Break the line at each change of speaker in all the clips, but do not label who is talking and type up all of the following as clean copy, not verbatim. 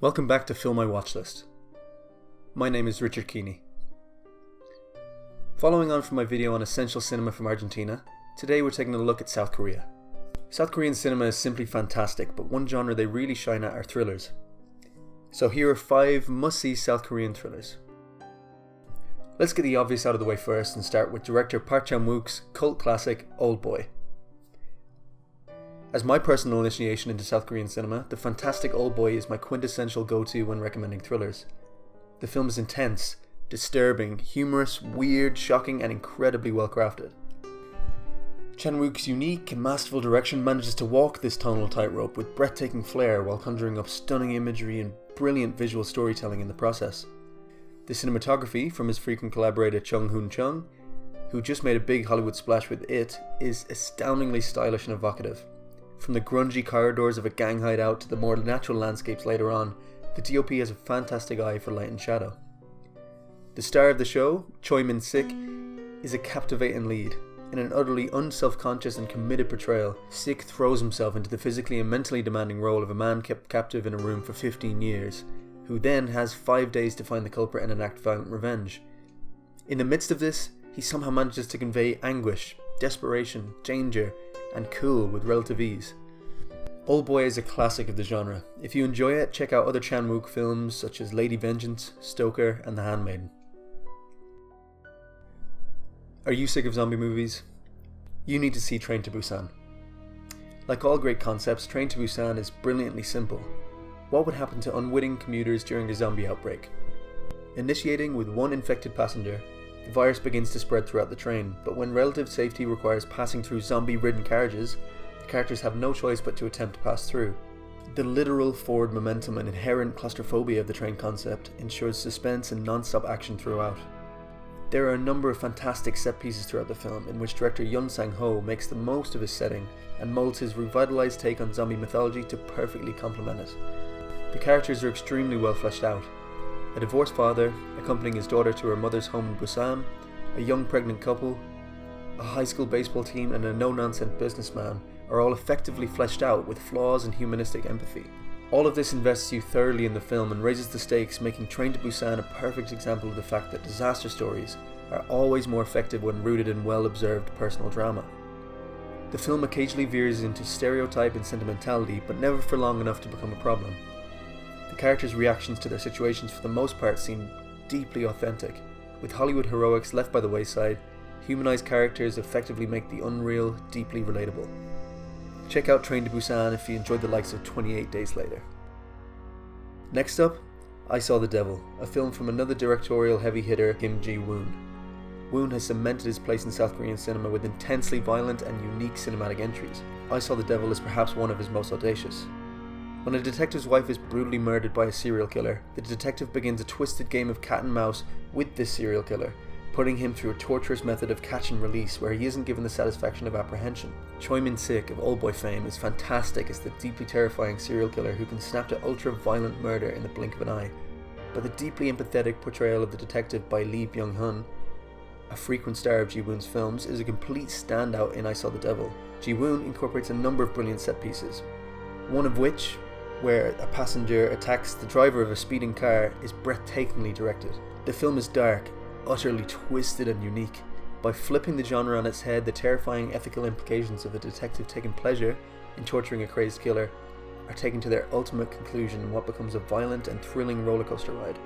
Welcome back to Fill My Watchlist. My name is Richard Keeney. Following on from my video on essential cinema from Argentina, today we're taking a look at South Korea. South Korean cinema is simply fantastic, but one genre they really shine at are thrillers. So here are 5 must-see South Korean thrillers. Let's get the obvious out of the way first and start with director Park Chan-wook's cult classic Oldboy. As my personal initiation into South Korean cinema, the fantastic Oldboy is my quintessential go-to when recommending thrillers. The film is intense, disturbing, humorous, weird, shocking, and incredibly well crafted. Chan-wook's unique and masterful direction manages to walk this tonal tightrope with breathtaking flair while conjuring up stunning imagery and brilliant visual storytelling in the process. The cinematography from his frequent collaborator Chung Hoon-chung, who just made a big Hollywood splash with It, is astoundingly stylish and evocative. From the grungy corridors of a gang hideout to the more natural landscapes later on, the DOP has a fantastic eye for light and shadow. The star of the show, Choi Min-sik, is a captivating lead. In an utterly unself-conscious and committed portrayal, Sik throws himself into the physically and mentally demanding role of a man kept captive in a room for 15 years, who then has 5 days to find the culprit and enact violent revenge. In the midst of this, he somehow manages to convey anguish, desperation, danger, and cool with relative ease. Oldboy is a classic of the genre. If you enjoy it, check out other Chan-wook films such as Lady Vengeance, Stoker, and The Handmaiden. Are you sick of zombie movies? You need to see Train to Busan. Like all great concepts, Train to Busan is brilliantly simple. What would happen to unwitting commuters during a zombie outbreak? Initiating with one infected passenger, the virus begins to spread throughout the train, but when relative safety requires passing through zombie-ridden carriages, the characters have no choice but to attempt to pass through. The literal forward momentum and inherent claustrophobia of the train concept ensures suspense and non-stop action throughout. There are a number of fantastic set pieces throughout the film in which director Yun Sang-ho makes the most of his setting and molds his revitalized take on zombie mythology to perfectly complement it. The characters are extremely well fleshed out. A divorced father accompanying his daughter to her mother's home in Busan, a young pregnant couple, a high school baseball team, and a no-nonsense businessman are all effectively fleshed out with flaws and humanistic empathy. All of this invests you thoroughly in the film and raises the stakes, making Train to Busan a perfect example of the fact that disaster stories are always more effective when rooted in well-observed personal drama. The film occasionally veers into stereotype and sentimentality, but never for long enough to become a problem. The characters' reactions to their situations for the most part seem deeply authentic. With Hollywood heroics left by the wayside, humanized characters effectively make the unreal deeply relatable. Check out Train to Busan if you enjoyed the likes of 28 Days Later. Next up, I Saw the Devil, a film from another directorial heavy hitter, Kim Ji-woon. Woon has cemented his place in South Korean cinema with intensely violent and unique cinematic entries. I Saw the Devil is perhaps one of his most audacious. When a detective's wife is brutally murdered by a serial killer, the detective begins a twisted game of cat and mouse with this serial killer, putting him through a torturous method of catch and release where he isn't given the satisfaction of apprehension. Choi Min-sik of Oldboy fame is fantastic as the deeply terrifying serial killer who can snap to ultra-violent murder in the blink of an eye. But the deeply empathetic portrayal of the detective by Lee Byung-hun, a frequent star of Ji-woon's films, is a complete standout in I Saw the Devil. Ji-woon incorporates a number of brilliant set pieces, one of which, where a passenger attacks the driver of a speeding car, is breathtakingly directed. The film is dark, utterly twisted and unique. By flipping the genre on its head, the terrifying ethical implications of a detective taking pleasure in torturing a crazed killer are taken to their ultimate conclusion in what becomes a violent and thrilling rollercoaster ride.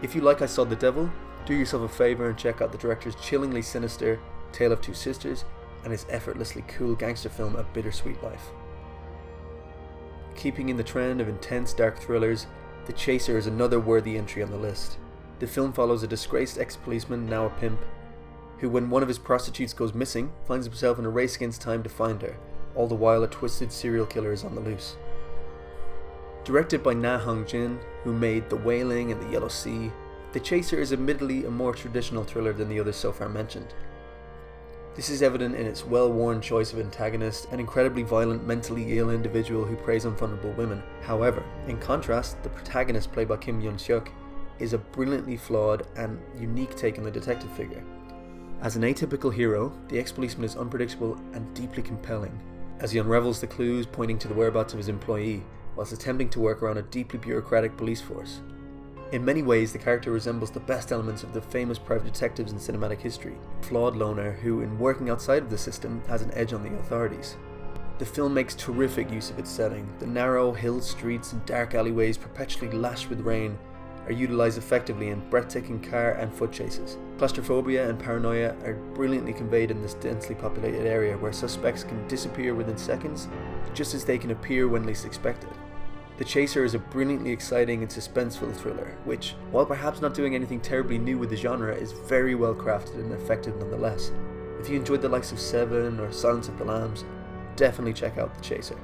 If you like I Saw the Devil, do yourself a favour and check out the director's chillingly sinister Tale of Two Sisters and his effortlessly cool gangster film A Bittersweet Life. Keeping in the trend of intense dark thrillers, The Chaser is another worthy entry on the list. The film follows a disgraced ex-policeman, now a pimp, who when one of his prostitutes goes missing, finds himself in a race against time to find her, all the while a twisted serial killer is on the loose. Directed by Na Hong-jin, who made The Wailing and The Yellow Sea, The Chaser is admittedly a more traditional thriller than the others so far mentioned. This is evident in its well-worn choice of antagonist, an incredibly violent, mentally ill individual who preys on vulnerable women. However, in contrast, the protagonist, played by Kim Yoon-seok, is a brilliantly flawed and unique take on the detective figure. As an atypical hero, the ex-policeman is unpredictable and deeply compelling, as he unravels the clues pointing to the whereabouts of his employee, whilst attempting to work around a deeply bureaucratic police force. In many ways, the character resembles the best elements of the famous private detectives in cinematic history, a flawed loner who, in working outside of the system, has an edge on the authorities. The film makes terrific use of its setting. The narrow hill streets and dark alleyways perpetually lashed with rain are utilised effectively in breathtaking car and foot chases. Claustrophobia and paranoia are brilliantly conveyed in this densely populated area where suspects can disappear within seconds, just as they can appear when least expected. The Chaser is a brilliantly exciting and suspenseful thriller, which, while perhaps not doing anything terribly new with the genre, is very well crafted and effective nonetheless. If you enjoyed the likes of Seven or Silence of the Lambs, definitely check out The Chaser.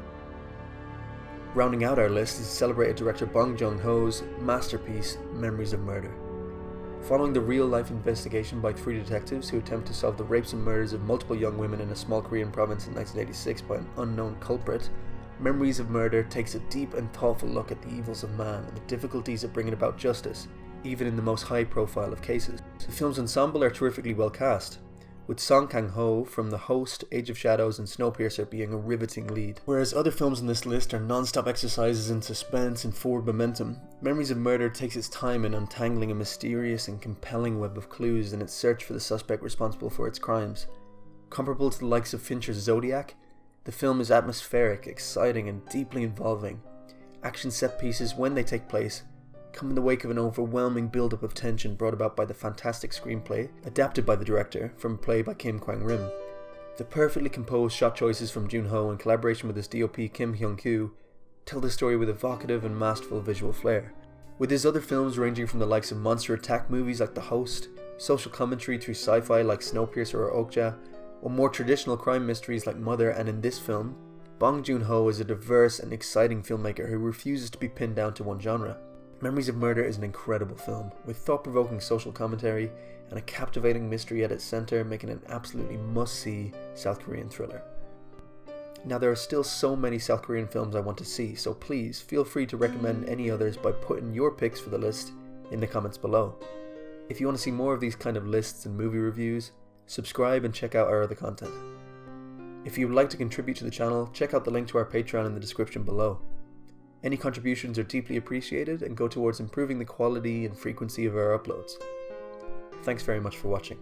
Rounding out our list is celebrated director Bong Joon-ho's masterpiece, Memories of Murder. Following the real-life investigation by 3 detectives who attempt to solve the rapes and murders of multiple young women in a small Korean province in 1986 by an unknown culprit, Memories of Murder takes a deep and thoughtful look at the evils of man and the difficulties of bringing about justice, even in the most high-profile of cases. The film's ensemble are terrifically well cast, with Song Kang-ho from The Host, Age of Shadows and Snowpiercer being a riveting lead. Whereas other films on this list are non-stop exercises in suspense and forward momentum, Memories of Murder takes its time in untangling a mysterious and compelling web of clues in its search for the suspect responsible for its crimes. Comparable to the likes of Fincher's Zodiac, the film is atmospheric, exciting and deeply involving. Action set pieces, when they take place, come in the wake of an overwhelming build-up of tension brought about by the fantastic screenplay, adapted by the director from a play by Kim Kwang-rim. The perfectly composed shot choices from Joon-ho in collaboration with his DOP Kim Hyung-koo tell the story with evocative and masterful visual flair. With his other films ranging from the likes of monster attack movies like The Host, social commentary through sci-fi like Snowpiercer or Okja, or more traditional crime mysteries like Mother, and in this film, Bong Joon-ho is a diverse and exciting filmmaker who refuses to be pinned down to one genre. Memories of Murder is an incredible film, with thought-provoking social commentary and a captivating mystery at its centre, making it an absolutely must-see South Korean thriller. Now, there are still so many South Korean films I want to see, so please feel free to recommend any others by putting your picks for the list in the comments below. If you want to see more of these kind of lists and movie reviews, subscribe and check out our other content. If you would like to contribute to the channel, check out the link to our Patreon in the description below. Any contributions are deeply appreciated and go towards improving the quality and frequency of our uploads. Thanks very much for watching.